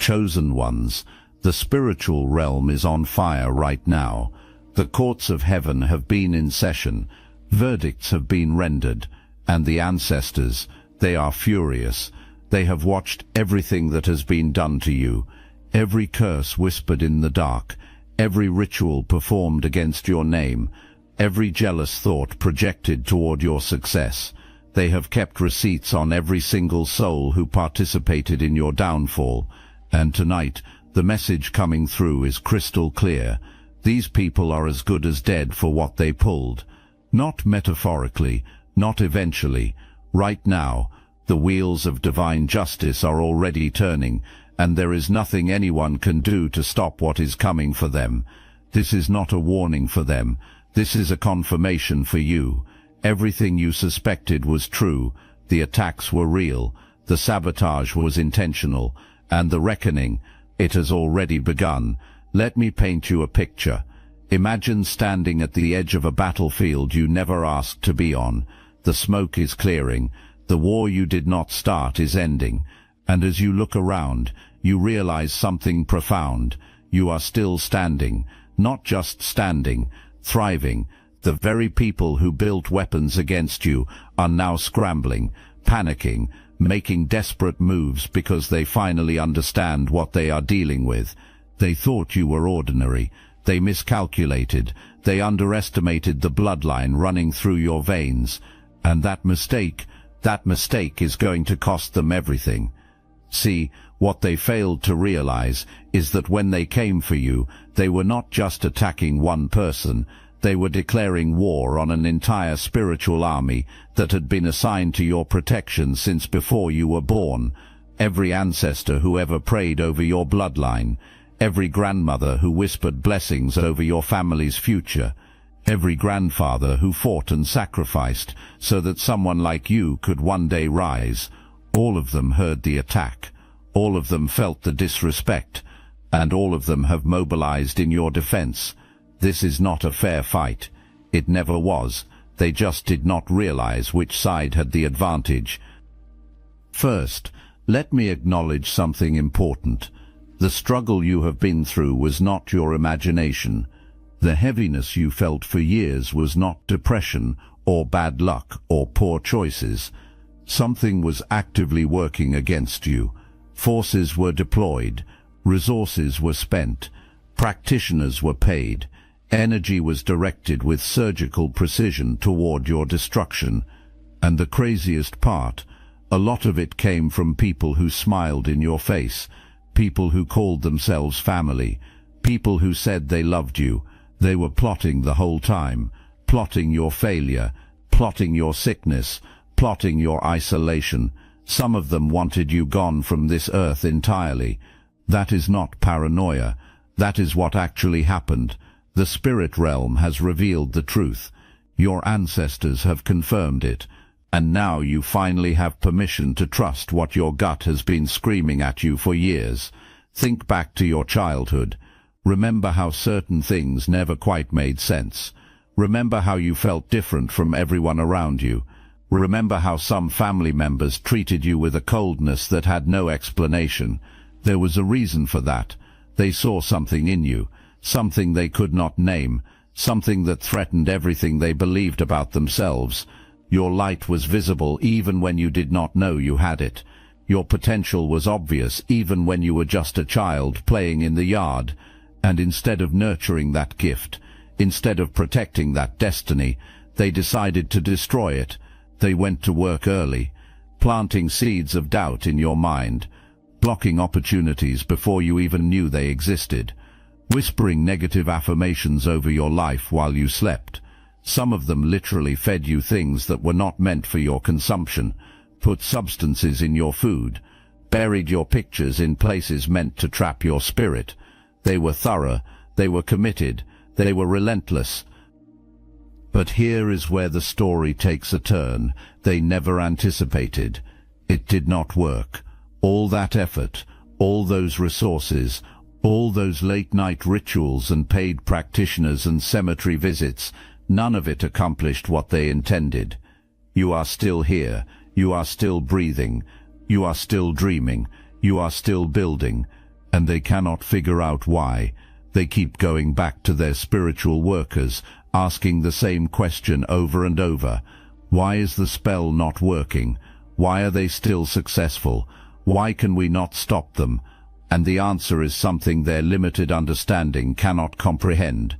chosen ones. The spiritual realm is on fire right now. The courts of heaven have been in session. Verdicts have been rendered. And the ancestors, they are furious. They have watched everything that has been done to you. Every curse whispered in the dark. Every ritual performed against your name. Every jealous thought projected toward your success. They have kept receipts on every single soul who participated in your downfall. And tonight, the message coming through is crystal clear. These people are as good as dead for what they pulled. Not metaphorically, not eventually. Right now, the wheels of divine justice are already turning, and there is nothing anyone can do to stop what is coming for them. This is not a warning for them. This is a confirmation for you. Everything you suspected was true. The attacks were real. The sabotage was intentional. And the reckoning, it has already begun. Let me paint you a picture. Imagine standing at the edge of a battlefield you never asked to be on. The smoke is clearing. The war you did not start is ending. And as you look around, you realize something profound. You are still standing. Not just standing, thriving. The very people who built weapons against you are now scrambling, panicking, making desperate moves because they finally understand what they are dealing with. They thought you were ordinary. They miscalculated. They underestimated the bloodline running through your veins. And that mistake is going to cost them everything. See, what they failed to realize is that when they came for you, they were not just attacking one person. They were declaring war on an entire spiritual army that had been assigned to your protection since before you were born. Every ancestor who ever prayed over your bloodline. Every grandmother who whispered blessings over your family's future. Every grandfather who fought and sacrificed so that someone like you could one day rise. All of them heard the attack. All of them felt the disrespect. And all of them have mobilized in your defense. This is not a fair fight. It never was. They just did not realize which side had the advantage. First, let me acknowledge something important. The struggle you have been through was not your imagination. The heaviness you felt for years was not depression or bad luck or poor choices. Something was actively working against you. Forces were deployed. Resources were spent. Practitioners were paid. Energy was directed with surgical precision toward your destruction. And the craziest part, a lot of it came from people who smiled in your face, people who called themselves family, people who said they loved you. They were plotting the whole time, plotting your failure, plotting your sickness, plotting your isolation. Some of them wanted you gone from this earth entirely. That is not paranoia. That is what actually happened. The spirit realm has revealed the truth. Your ancestors have confirmed it. And now you finally have permission to trust what your gut has been screaming at you for years. Think back to your childhood. Remember how certain things never quite made sense. Remember how you felt different from everyone around you. Remember how some family members treated you with a coldness that had no explanation. There was a reason for that. They saw something in you. Something they could not name, something that threatened everything they believed about themselves. Your light was visible even when you did not know you had it. Your potential was obvious even when you were just a child playing in the yard. And instead of nurturing that gift, instead of protecting that destiny, they decided to destroy it. They went to work early, planting seeds of doubt in your mind, blocking opportunities before you even knew they existed. Whispering negative affirmations over your life while you slept. Some of them literally fed you things that were not meant for your consumption, put substances in your food, buried your pictures in places meant to trap your spirit. They were thorough, they were committed, they were relentless. But here is where the story takes a turn they never anticipated. It did not work. All that effort, all those resources, all those late-night rituals and paid practitioners and cemetery visits, none of it accomplished what they intended. You are still here. You are still breathing. You are still dreaming. You are still building. and they cannot figure out why. They keep going back to their spiritual workers, asking the same question over and over. Why is the spell not working? Why are they still successful? Why can we not stop them? And the answer is something their limited understanding cannot comprehend.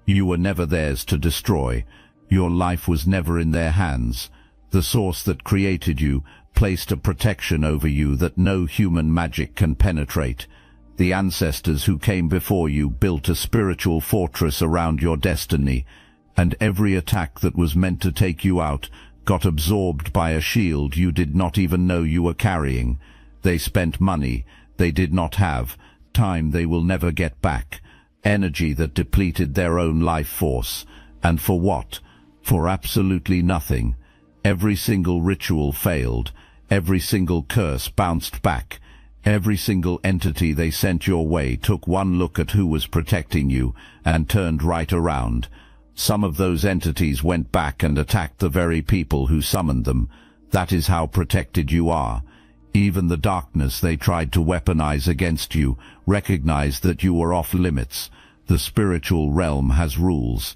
You were never theirs to destroy. Your life was never in their hands. The source that created you placed a protection over you that no human magic can penetrate. The ancestors who came before you built a spiritual fortress around your destiny, and every attack that was meant to take you out got absorbed by a shield you did not even know you were carrying. They spent money they did not have, time they will never get back, energy that depleted their own life force. And for what? For absolutely nothing. Every single ritual failed. Every single curse bounced back. Every single entity they sent your way took one look at who was protecting you and turned right around. Some of those entities went back and attacked the very people who summoned them. That is how protected you are. Even the darkness they tried to weaponize against you recognized that you were off limits. The spiritual realm has rules,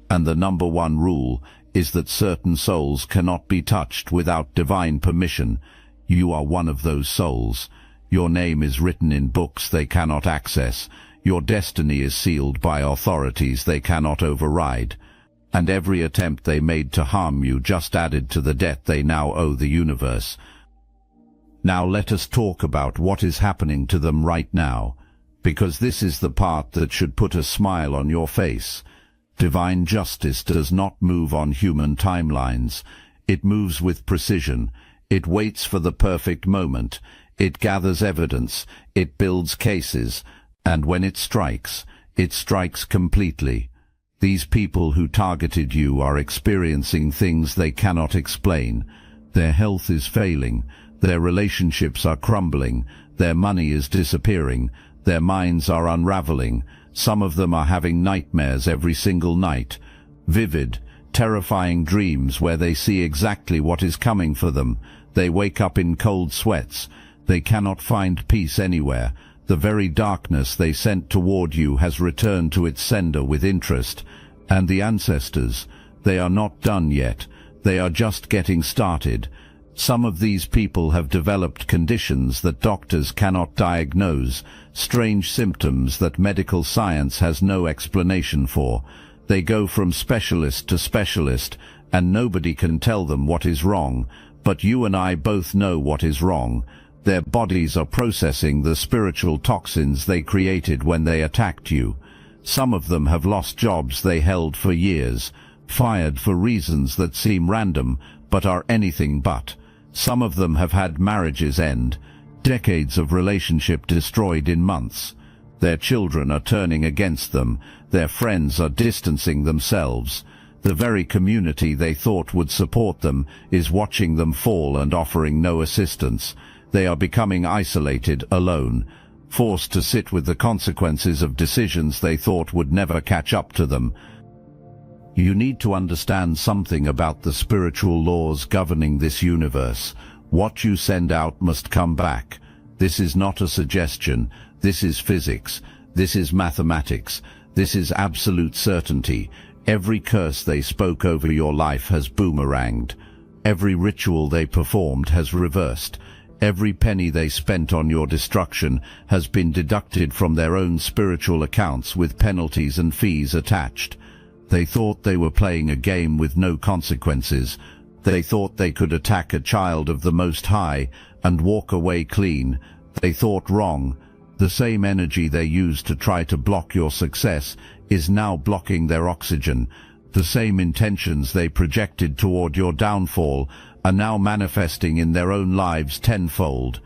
and the number one rule is that certain souls cannot be touched without divine permission. You are one of those souls. Your name is written in books they cannot access. Your destiny is sealed by authorities they cannot override. And every attempt they made to harm you just added to the debt they now owe the universe. Now let us talk about what is happening to them right now, because this is the part that should put a smile on your face. Divine justice does not move on human timelines. It moves with precision. It waits for the perfect moment. It gathers evidence. It builds cases. And when it strikes completely. These people who targeted you are experiencing things they cannot explain. Their health is failing. Their relationships are crumbling. Their money is disappearing. Their minds are unraveling. Some of them are having nightmares every single night. Vivid, terrifying dreams where they see exactly what is coming for them. They wake up in cold sweats. They cannot find peace anywhere. The very darkness they sent toward you has returned to its sender with interest. And the ancestors, they are not done yet. They are just getting started. Some of these people have developed conditions that doctors cannot diagnose, strange symptoms that medical science has no explanation for. They go from specialist to specialist, and nobody can tell them what is wrong, but you and I both know what is wrong. Their bodies are processing the spiritual toxins they created when they attacked you. Some of them have lost jobs they held for years, fired for reasons that seem random, but are anything but. Some of them have had marriages end, decades of relationship destroyed in months. Their children are turning against them, their friends are distancing themselves. The very community they thought would support them is watching them fall and offering no assistance. They are becoming isolated, alone, forced to sit with the consequences of decisions they thought would never catch up to them. You need to understand something about the spiritual laws governing this universe. What you send out must come back. This is not a suggestion. This is physics. This is mathematics. This is absolute certainty. Every curse they spoke over your life has boomeranged. Every ritual they performed has reversed. Every penny they spent on your destruction has been deducted from their own spiritual accounts with penalties and fees attached. They thought they were playing a game with no consequences. They thought they could attack a child of the Most High and walk away clean. They thought wrong. The same energy they used to try to block your success is now blocking their oxygen. The same intentions they projected toward your downfall are now manifesting in their own lives tenfold.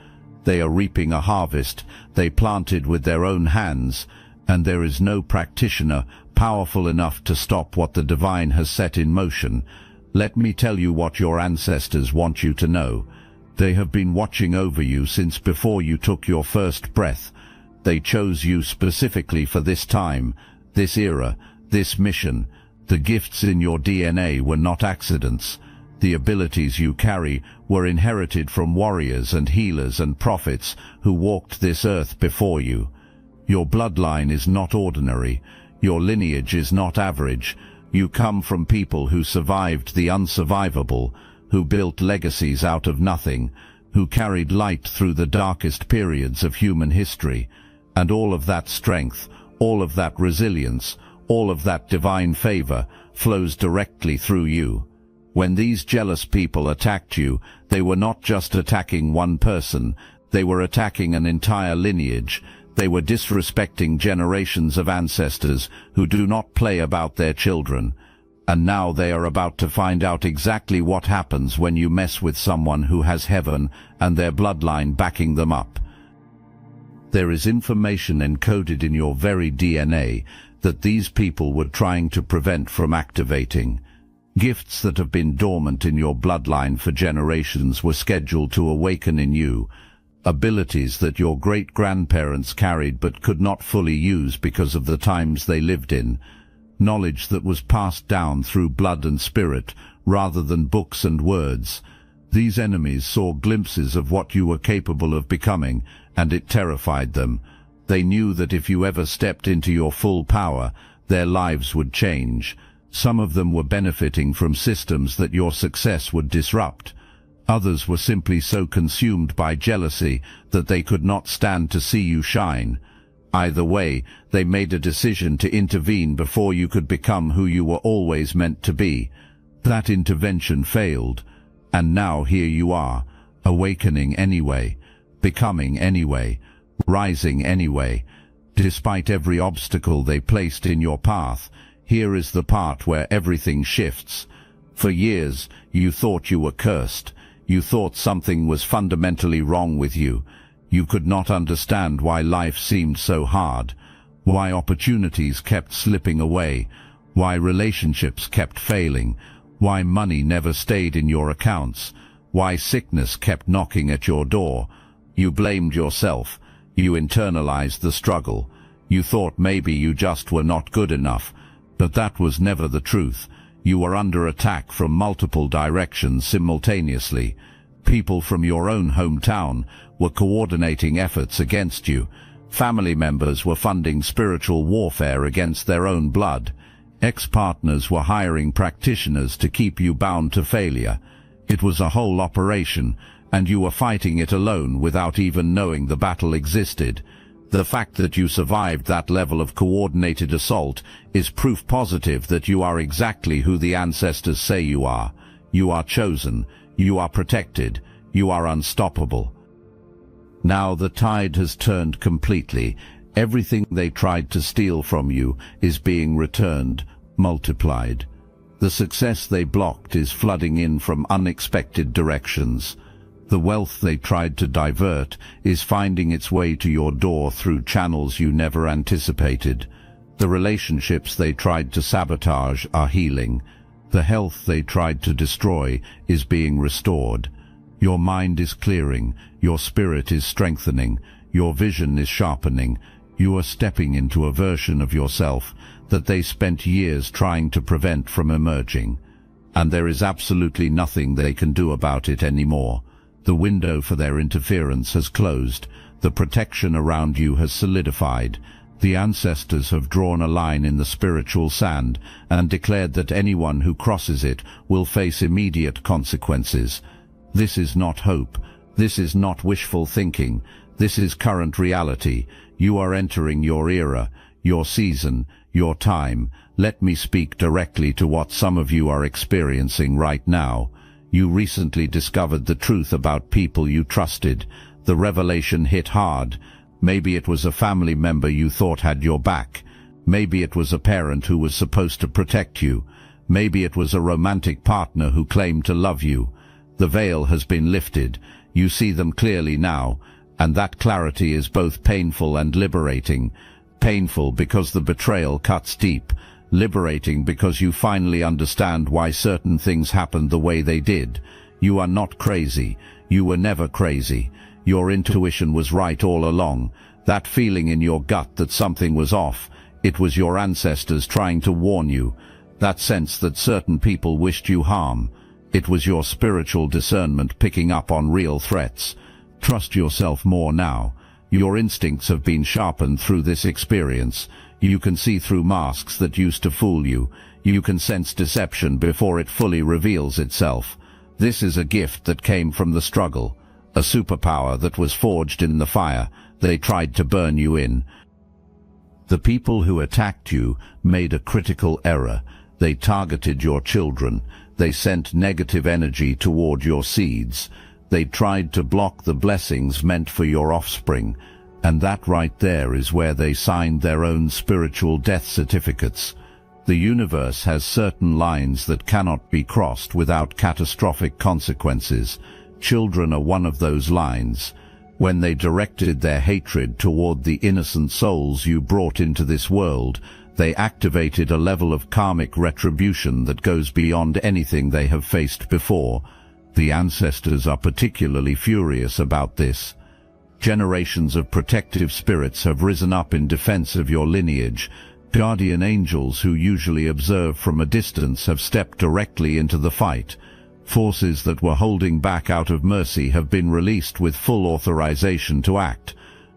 They are reaping a harvest they planted with their own hands, and there is no practitioner powerful enough to stop what the divine has set in motion. Let me tell you what your ancestors want you to know. They have been watching over you since before you took your first breath. They chose you specifically for this time, this era, this mission. The gifts in your DNA were not accidents. The abilities you carry were inherited from warriors and healers and prophets who walked this earth before you. Your bloodline is not ordinary. Your lineage is not average. You come from people who survived the unsurvivable, who built legacies out of nothing, who carried light through the darkest periods of human history. And all of that strength, all of that resilience, all of that divine favor flows directly through you. When these jealous people attacked you, they were not just attacking one person, they were attacking an entire lineage. They were disrespecting generations of ancestors who do not play about their children. And now they are about to find out exactly what happens when you mess with someone who has heaven and their bloodline backing them up. There is information encoded in your very DNA that these people were trying to prevent from activating. Gifts that have been dormant in your bloodline for generations were scheduled to awaken in you. Abilities that your great-grandparents carried but could not fully use because of the times they lived in. Knowledge that was passed down through blood and spirit rather than books and words. These enemies saw glimpses of what you were capable of becoming, and it terrified them. They knew that if you ever stepped into your full power, their lives would change. Some of them were benefiting from systems that your success would disrupt. Others were simply so consumed by jealousy that they could not stand to see you shine. Either way, they made a decision to intervene before you could become who you were always meant to be. That intervention failed, and now here you are, awakening anyway, becoming anyway, rising anyway. Despite every obstacle they placed in your path, here is the part where everything shifts. For years, you thought you were cursed. You thought something was fundamentally wrong with you. You could not understand why life seemed so hard, why opportunities kept slipping away, why relationships kept failing, why money never stayed in your accounts, why sickness kept knocking at your door. You blamed yourself. You internalized the struggle. You thought maybe you just were not good enough, but that was never the truth. You were under attack from multiple directions simultaneously. People from your own hometown were coordinating efforts against you. Family members were funding spiritual warfare against their own blood. Ex-partners were hiring practitioners to keep you bound to failure. It was a whole operation, and you were fighting it alone without even knowing the battle existed. The fact that you survived that level of coordinated assault is proof positive that you are exactly who the ancestors say you are. You are chosen, you are protected, you are unstoppable. Now the tide has turned completely. Everything they tried to steal from you is being returned, multiplied. The success they blocked is flooding in from unexpected directions. The wealth they tried to divert is finding its way to your door through channels you never anticipated. The relationships they tried to sabotage are healing. The health they tried to destroy is being restored. Your mind is clearing, your spirit is strengthening, your vision is sharpening. You are stepping into a version of yourself that they spent years trying to prevent from emerging. And there is absolutely nothing they can do about it anymore. The window for their interference has closed. The protection around you has solidified. The ancestors have drawn a line in the spiritual sand and declared that anyone who crosses it will face immediate consequences. This is not hope. This is not wishful thinking. This is current reality. You are entering your era, your season, your time. Let me speak directly to what some of you are experiencing right now. You recently discovered the truth about people you trusted. The revelation hit hard. Maybe it was a family member you thought had your back. Maybe it was a parent who was supposed to protect you. Maybe it was a romantic partner who claimed to love you. The veil has been lifted. You see them clearly now, and that clarity is both painful and liberating. Painful because the betrayal cuts deep. Liberating because you finally understand why certain things happened the way they did. You are not crazy. You were never crazy. Your intuition was right all along. That feeling in your gut that something was off, it was your ancestors trying to warn you. That sense that certain people wished you harm, it was your spiritual discernment picking up on real threats. Trust yourself more now. Your instincts have been sharpened through this experience. You can see through masks that used to fool you. You can sense deception before it fully reveals itself. This is a gift that came from the struggle, a superpower that was forged in the fire. They tried to burn you in. The people who attacked you made a critical error. They targeted your children. They sent negative energy toward your seeds. They tried to block the blessings meant for your offspring. And that right there is where they signed their own spiritual death certificates. The universe has certain lines that cannot be crossed without catastrophic consequences. Children are one of those lines. When they directed their hatred toward the innocent souls you brought into this world, they activated a level of karmic retribution that goes beyond anything they have faced before. The ancestors are particularly furious about this. Generations of protective spirits have risen up in defense of your lineage. Guardian angels who usually observe from a distance have stepped directly into the fight. Forces that were holding back out of mercy have been released with full authorization to act.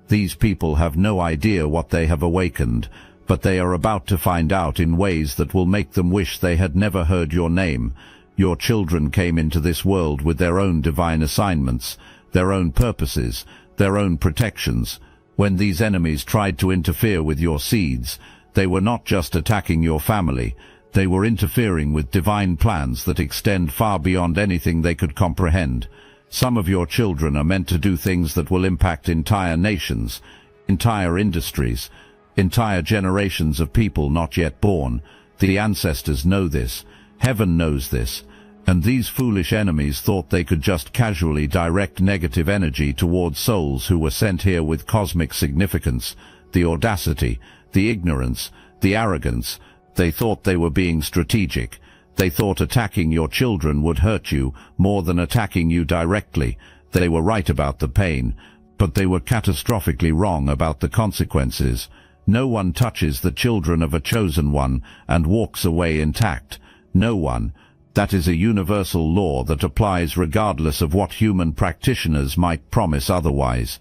These people have no idea what they have awakened, but they are about to find out in ways that will make them wish they had never heard your name. Your children came into this world with their own divine assignments, their own purposes, their own protections. When these enemies tried to interfere with your seeds, they were not just attacking your family. They were interfering with divine plans that extend far beyond anything they could comprehend. Some of your children are meant to do things that will impact entire nations, entire industries, entire generations of people not yet born. The ancestors know this. Heaven knows this. And these foolish enemies thought they could just casually direct negative energy towards souls who were sent here with cosmic significance. The audacity, the ignorance, the arrogance. They thought they were being strategic. They thought attacking your children would hurt you more than attacking you directly. They were right about the pain, but they were catastrophically wrong about the consequences. No one touches the children of a chosen one and walks away intact. No one. That is a universal law that applies regardless of what human practitioners might promise otherwise.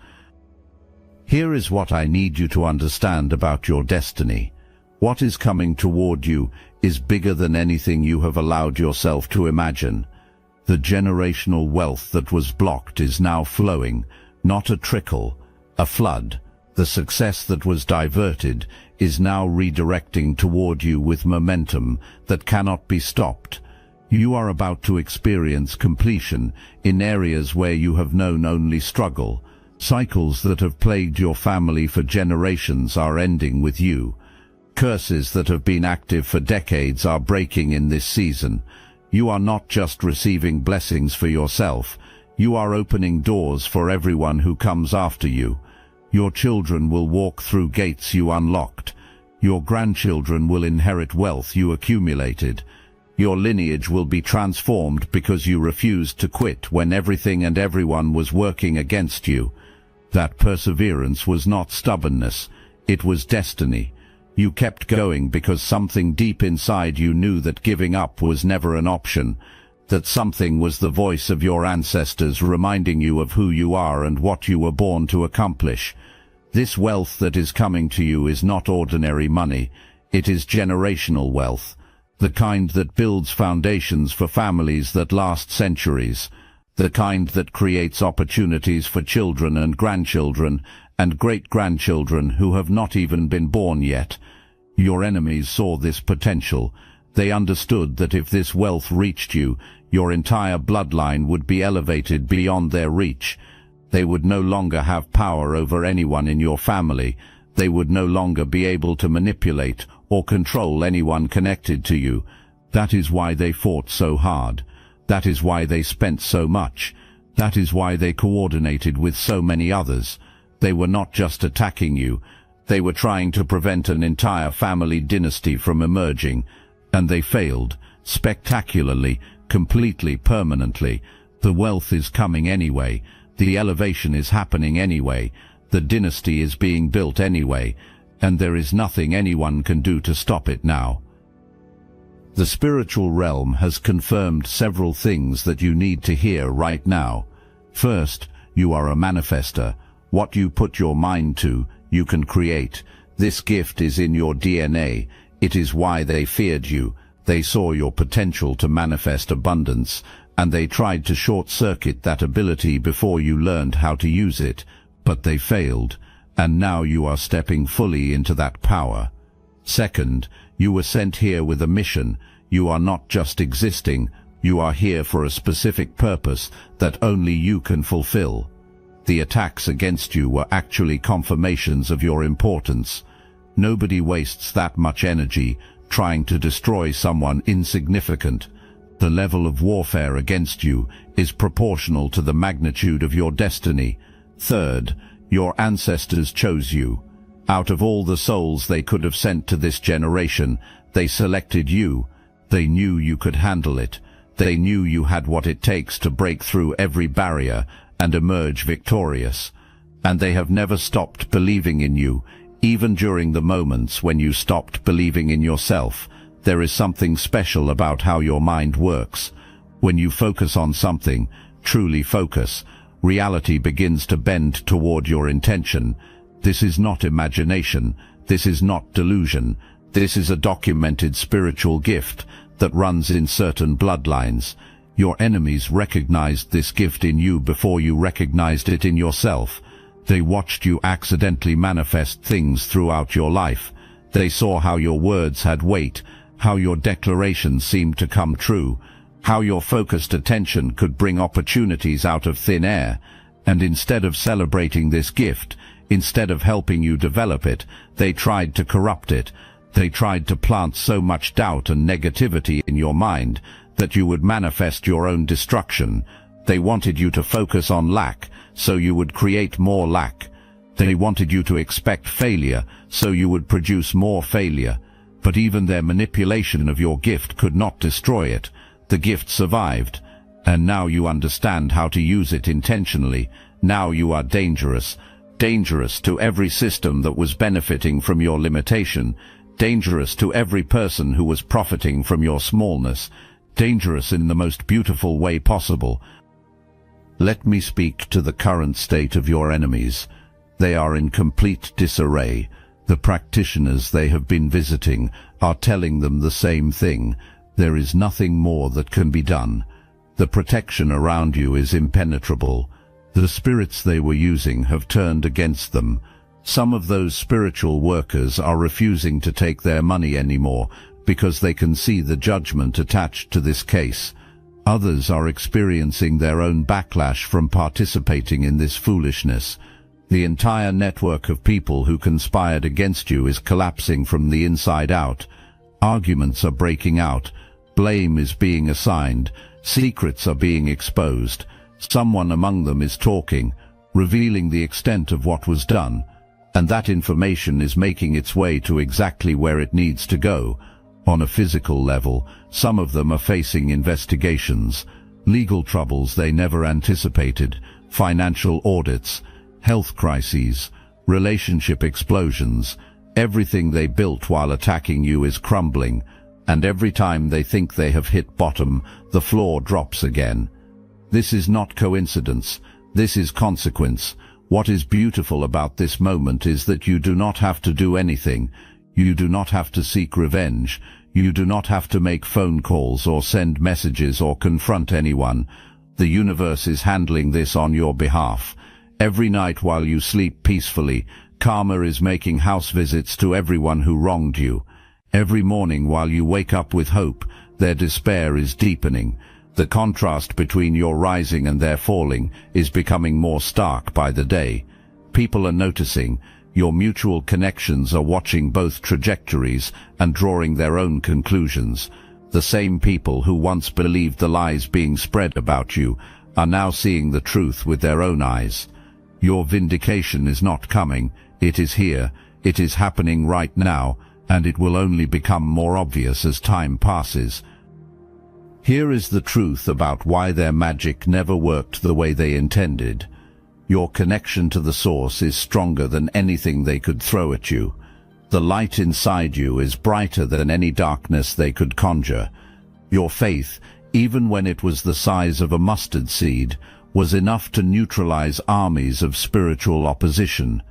Here is what I need you to understand about your destiny. What is coming toward you is bigger than anything you have allowed yourself to imagine. The generational wealth that was blocked is now flowing, not a trickle, a flood. The success that was diverted is now redirecting toward you with momentum that cannot be stopped. You are about to experience completion in areas where you have known only struggle. Cycles that have plagued your family for generations are ending with you. Curses that have been active for decades are breaking in this season. You are not just receiving blessings for yourself. You are opening doors for everyone who comes after you. Your children will walk through gates you unlocked. Your grandchildren will inherit wealth you accumulated. Your lineage will be transformed because you refused to quit when everything and everyone was working against you. That perseverance was not stubbornness. It was destiny. You kept going because something deep inside you knew that giving up was never an option, that something was the voice of your ancestors reminding you of who you are and what you were born to accomplish. This wealth that is coming to you is not ordinary money. It is generational wealth, the kind that builds foundations for families that last centuries, the kind that creates opportunities for children and grandchildren and great-grandchildren who have not even been born yet. Your enemies saw this potential. They understood that if this wealth reached you, your entire bloodline would be elevated beyond their reach. They would no longer have power over anyone in your family. They would no longer be able to manipulate or control anyone connected to you. That is why they fought so hard. That is why they spent so much. That is why they coordinated with so many others. They were not just attacking you. They were trying to prevent an entire family dynasty from emerging. And they failed, spectacularly, completely, permanently. The wealth is coming anyway. The elevation is happening anyway. The dynasty is being built anyway. And there is nothing anyone can do to stop it now. The spiritual realm has confirmed several things that you need to hear right now. First, you are a manifester. What you put your mind to, you can create. This gift is in your DNA. It is why they feared you. They saw your potential to manifest abundance, and they tried to short-circuit that ability before you learned how to use it. But they failed, and now you are stepping fully into that power. Second, you were sent here with a mission. You are not just existing, you are here for a specific purpose that only you can fulfill. The attacks against you were actually confirmations of your importance. Nobody wastes that much energy trying to destroy someone insignificant. The level of warfare against you is proportional to the magnitude of your destiny. Third, your ancestors chose you. Out of all the souls they could have sent to this generation, they selected you. They knew you could handle it. They knew you had what it takes to break through every barrier and emerge victorious. And they have never stopped believing in you, even during the moments when you stopped believing in yourself. There is something special about how your mind works. When you focus on something, truly focus, reality begins to bend toward your intention. This is not imagination. This is not delusion. This is a documented spiritual gift that runs in certain bloodlines. Your enemies recognized this gift in you before you recognized it in yourself. They watched you accidentally manifest things throughout your life. They saw how your words had weight, how your declarations seemed to come true, how your focused attention could bring opportunities out of thin air. And instead of celebrating this gift, instead of helping you develop it, they tried to corrupt it. They tried to plant so much doubt and negativity in your mind that you would manifest your own destruction. They wanted you to focus on lack, so you would create more lack. They wanted you to expect failure, so you would produce more failure. But even their manipulation of your gift could not destroy it. The gift survived, and now you understand how to use it intentionally. Now you are dangerous. Dangerous to every system that was benefiting from your limitation. Dangerous to every person who was profiting from your smallness. Dangerous in the most beautiful way possible. Let me speak to the current state of your enemies. They are in complete disarray. The practitioners they have been visiting are telling them the same thing. There is nothing more that can be done. The protection around you is impenetrable. The spirits they were using have turned against them. Some of those spiritual workers are refusing to take their money anymore because they can see the judgment attached to this case. Others are experiencing their own backlash from participating in this foolishness. The entire network of people who conspired against you is collapsing from the inside out. Arguments are breaking out. Blame is being assigned. Secrets are being exposed. Someone among them is talking, revealing the extent of what was done, and that information is making its way to exactly where it needs to go. On a physical level, some of them are facing investigations, legal troubles they never anticipated, financial audits, health crises, relationship explosions. Everything they built while attacking you is crumbling, and every time they think they have hit bottom, the floor drops again. This is not coincidence. This is consequence. What is beautiful about this moment is that you do not have to do anything. You do not have to seek revenge. You do not have to make phone calls or send messages or confront anyone. The universe is handling this on your behalf. Every night while you sleep peacefully, Karma is making house visits to everyone who wronged you. Every morning while you wake up with hope, their despair is deepening. The contrast between your rising and their falling is becoming more stark by the day. People are noticing. Your mutual connections are watching both trajectories and drawing their own conclusions. The same people who once believed the lies being spread about you are now seeing the truth with their own eyes. Your vindication is not coming. It is here. It is happening right now, and it will only become more obvious as time passes. Here is the truth about why their magic never worked the way they intended. Your connection to the source is stronger than anything they could throw at you. The light inside you is brighter than any darkness they could conjure. Your faith, even when it was the size of a mustard seed, was enough to neutralize armies of spiritual opposition.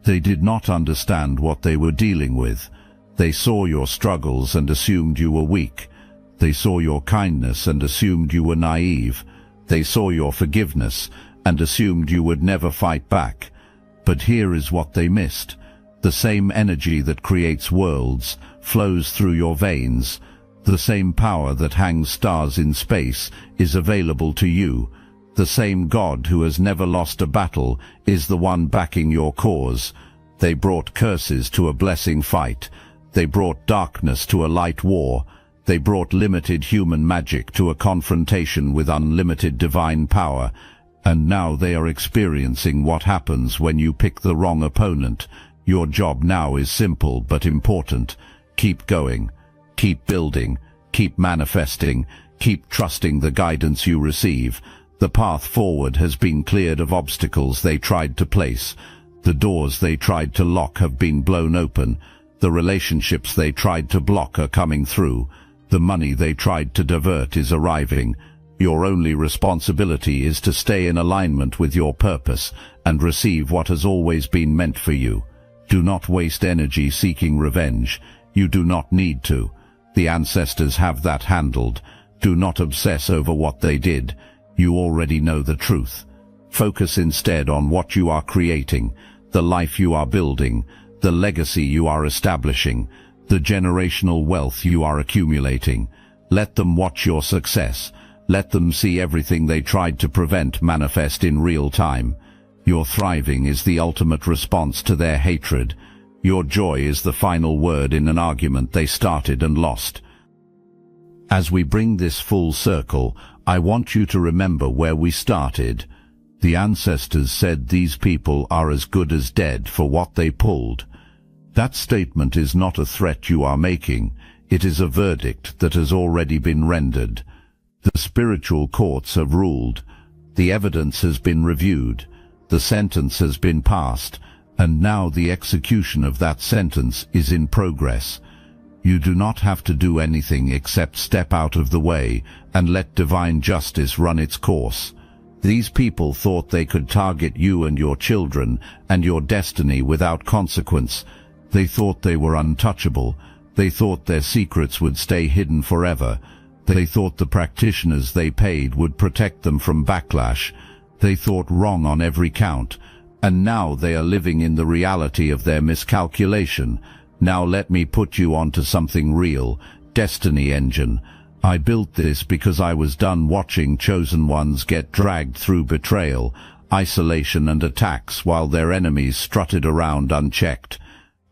They did not understand what they were dealing with. They saw your struggles and assumed you were weak. They saw your kindness and assumed you were naive. They saw your forgiveness and assumed you would never fight back. But here is what they missed. The same energy that creates worlds flows through your veins. The same power that hangs stars in space is available to you. The same God who has never lost a battle is the one backing your cause. They brought curses to a blessing fight. They brought darkness to a light war. They brought limited human magic to a confrontation with unlimited divine power. And now they are experiencing what happens when you pick the wrong opponent. Your job now is simple but important. Keep going. Keep building. Keep manifesting. Keep trusting the guidance you receive. The path forward has been cleared of obstacles they tried to place. The doors they tried to lock have been blown open. The relationships they tried to block are coming through. The money they tried to divert is arriving. Your only responsibility is to stay in alignment with your purpose and receive what has always been meant for you. Do not waste energy seeking revenge. You do not need to. The ancestors have that handled. Do not obsess over what they did. You already know the truth. Focus instead on what you are creating, the life you are building, the legacy you are establishing, the generational wealth you are accumulating. Let them watch your success. Let them see everything they tried to prevent manifest in real time. Your thriving is the ultimate response to their hatred. Your joy is the final word in an argument they started and lost. As we bring this full circle, I want you to remember where we started. The ancestors said these people are as good as dead for what they pulled. That statement is not a threat you are making. It is a verdict that has already been rendered. The spiritual courts have ruled. The evidence has been reviewed. The sentence has been passed, and now the execution of that sentence is in progress. You do not have to do anything except step out of the way and let divine justice run its course. These people thought they could target you and your children and your destiny without consequence. They thought they were untouchable. They thought their secrets would stay hidden forever. They thought the practitioners they paid would protect them from backlash. They thought wrong on every count, and now they are living in the reality of their miscalculation. Now let me put you onto something real. Destiny Engine. I built this because I was done watching chosen ones get dragged through betrayal, isolation and attacks while their enemies strutted around unchecked.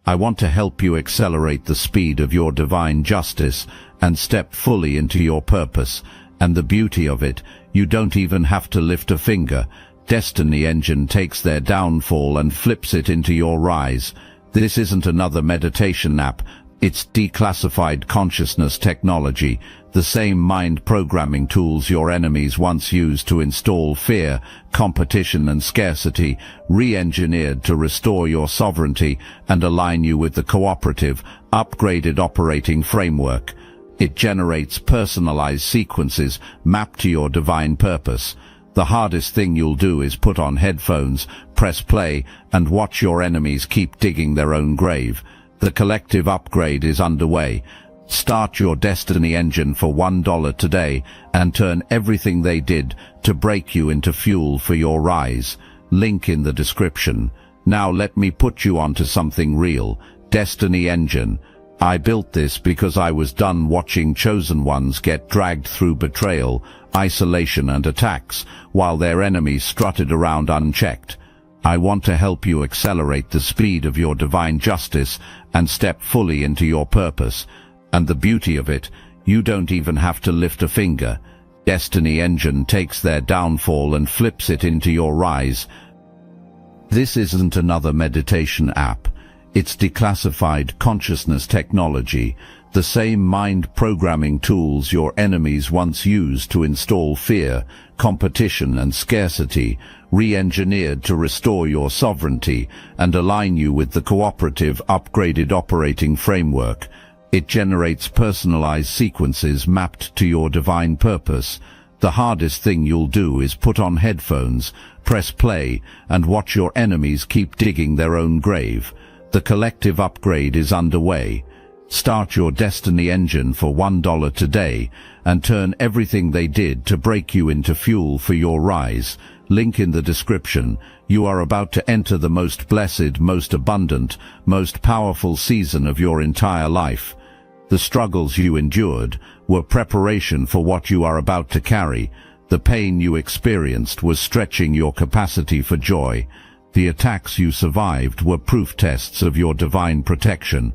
I want to help you accelerate the speed of your divine justice and step fully into your purpose. And the beauty of it, you don't even have to lift a finger. Destiny Engine takes their downfall and flips it into your rise. This isn't another meditation app. It's declassified consciousness technology, the same mind programming tools your enemies once used to install fear, competition and scarcity, re-engineered to restore your sovereignty and align you with the cooperative, upgraded operating framework. It generates personalized sequences mapped to your divine purpose. The hardest thing you'll do is put on headphones, press play, and watch your enemies keep digging their own grave. The collective upgrade is underway. Start your Destiny Engine for $1 today and turn everything they did to break you into fuel for your rise. Link in the description. Now let me put you onto something real. Destiny Engine. I built this because I was done watching chosen ones get dragged through betrayal, isolation and attacks, while their enemies strutted around unchecked. I want to help you accelerate the speed of your divine justice and step fully into your purpose. And the beauty of it, you don't even have to lift a finger. Destiny Engine takes their downfall and flips it into your rise. This isn't another meditation app. It's declassified consciousness technology, the same mind programming tools your enemies once used to install fear, competition and scarcity, re-engineered to restore your sovereignty and align you with the cooperative, upgraded operating framework. It generates personalized sequences mapped to your divine purpose. The hardest thing you'll do is put on headphones, press play, and watch your enemies keep digging their own grave. The collective upgrade is underway. Start your destiny engine for $1 today and turn everything they did to break you into fuel for your rise. Link in the description. You are about to enter the most blessed, most abundant, most powerful season of your entire life. The struggles you endured were preparation for what you are about to carry. The pain you experienced was stretching your capacity for joy. The attacks you survived were proof tests of your divine protection.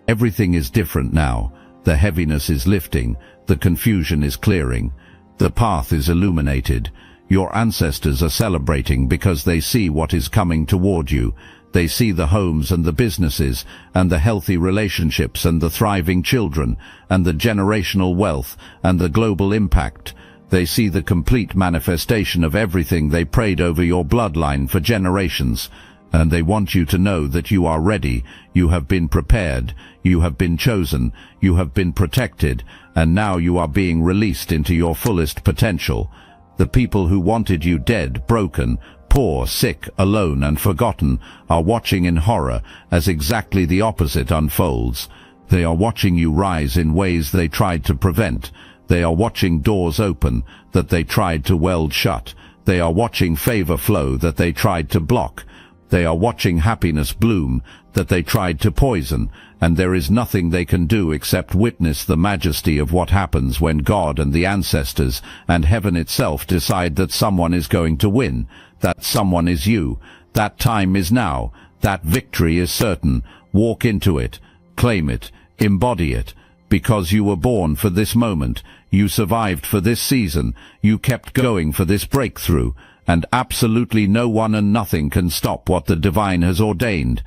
Everything is different now. The heaviness is lifting. The confusion is clearing. The path is illuminated. Your ancestors are celebrating because they see what is coming toward you. They see the homes and the businesses, and the healthy relationships and the thriving children, and the generational wealth, and the global impact. They see the complete manifestation of everything they prayed over your bloodline for generations. And they want you to know that you are ready, you have been prepared, you have been chosen, you have been protected, and now you are being released into your fullest potential. The people who wanted you dead, broken, poor, sick, alone, and forgotten are watching in horror as exactly the opposite unfolds. They are watching you rise in ways they tried to prevent. They are watching doors open that they tried to weld shut. They are watching favor flow that they tried to block. They are watching happiness bloom that they tried to poison, and there is nothing they can do except witness the majesty of what happens when God and the ancestors and heaven itself decide that someone is going to win, that someone is you. That time is now. That victory is certain. Walk into it. Claim it. Embody it. Because you were born for this moment. You survived for this season. You kept going for this breakthrough. And absolutely no one and nothing can stop what the divine has ordained.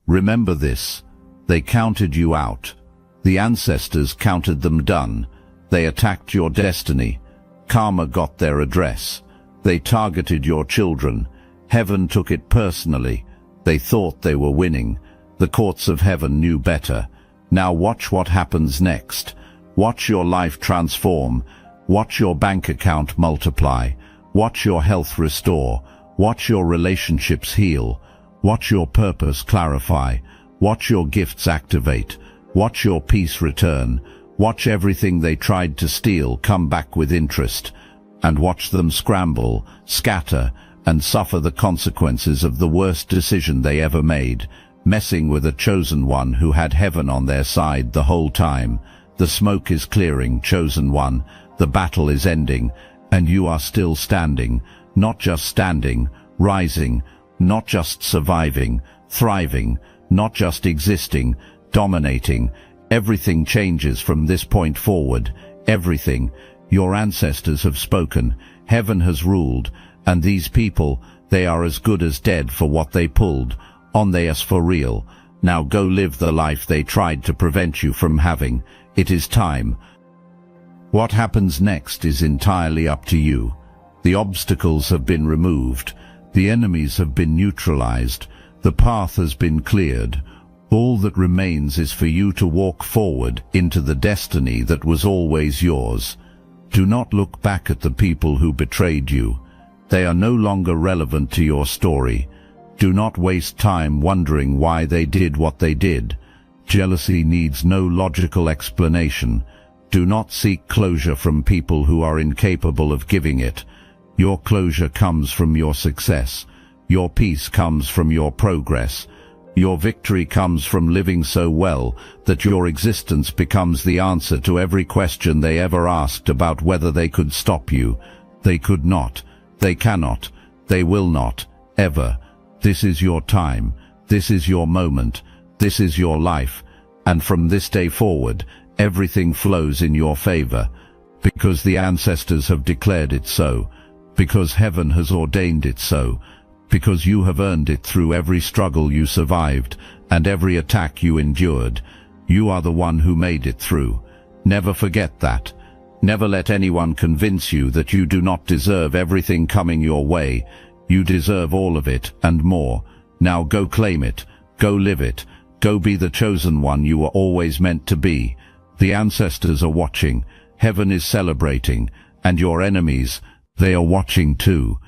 Remember this. They counted you out. The ancestors counted them done. They attacked your destiny. Karma got their address. They targeted your children. Heaven took it personally. They thought they were winning. The courts of heaven knew better. Now watch what happens next. Watch your life transform. Watch your bank account multiply. Watch your health restore. Watch your relationships heal. Watch your purpose clarify. Watch your gifts activate. Watch your peace return. Watch everything they tried to steal come back with interest. And watch them scramble, scatter, and suffer the consequences of the worst decision they ever made, messing with a chosen one who had heaven on their side the whole time. The smoke is clearing, chosen one. The battle is ending. And you are still standing, not just standing, rising, not just surviving, thriving, not just existing, dominating. Everything changes from this point forward. Everything. Your ancestors have spoken. Heaven has ruled. And these people, they are as good as dead for what they pulled. On they us for real. Now go live the life they tried to prevent you from having. It is time. What happens next is entirely up to you. The obstacles have been removed. The enemies have been neutralized. The path has been cleared. All that remains is for you to walk forward into the destiny that was always yours. Do not look back at the people who betrayed you. They are no longer relevant to your story. Do not waste time wondering why they did what they did. Jealousy needs no logical explanation. Do not seek closure from people who are incapable of giving it. Your closure comes from your success. Your peace comes from your progress. Your victory comes from living so well that your existence becomes the answer to every question they ever asked about whether they could stop you. They could not. They cannot. They will not. Ever. This is your time. This is your moment. This is your life. And from this day forward, everything flows in your favor, because the ancestors have declared it so, because heaven has ordained it so, because you have earned it through every struggle you survived and every attack you endured. You are the one who made it through. Never forget that. Never let anyone convince you that you do not deserve everything coming your way. You deserve all of it and more. Now go claim it. Go live it. Go be the chosen one you were always meant to be. The ancestors are watching. Heaven is celebrating. And your enemies, they are watching too.